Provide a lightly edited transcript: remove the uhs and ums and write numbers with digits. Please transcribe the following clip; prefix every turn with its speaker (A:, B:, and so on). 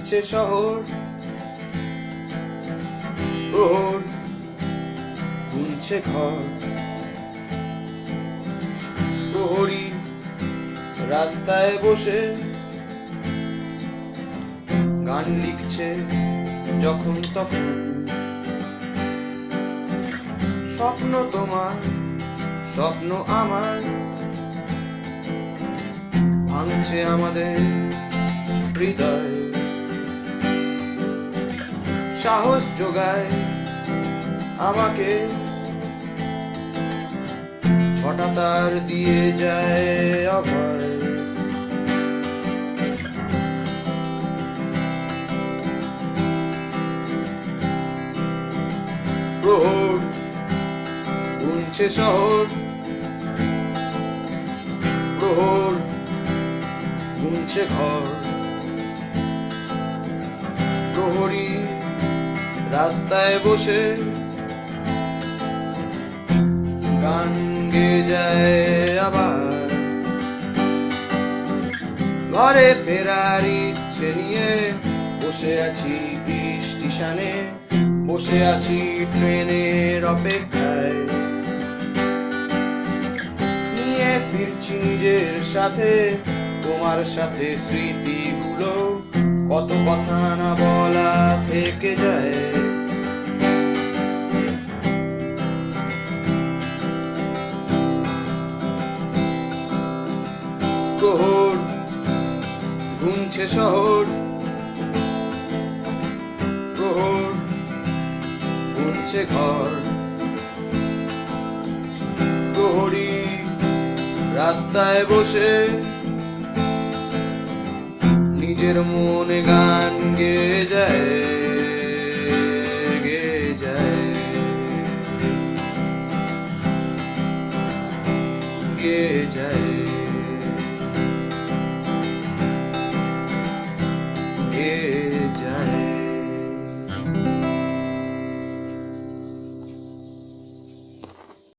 A: কাঁদছে শহর, প্রহর গুনছে ঘর, প্রহরী রাস্তায় বসে গান লিখছে যখন তখন। স্বপ্ন তোমার, স্বপ্ন আমার, ভাঙছে আমাদের হৃদয়, সাহস যোগায় আমাকে, ছটা তার দিয়ে যায় অভয়। প্রহর গুনছে শহর, প্রহর গুনছে ঘর, প্রহরী রাস্তায় বসে গান গেয়ে যায় আবার। ঘরে ফেরার ইচ্ছে নিয়ে বসে আছি স্টেশনে, বসে আছি ট্রেনের অপেক্ষায়, নিয়ে ফিরছি নিজের সাথে, তোমার সাথে স্মৃতিগুলো, কত কথা না বলা থেকে যায়। প্রহর গুনছে শহর, প্রহর গুনছে ঘর, প্রহরী রাস্তায় বসে নিজের মনে গান গেয়ে যায়, গেয়ে যায়, গেয়ে যায়, গেয়ে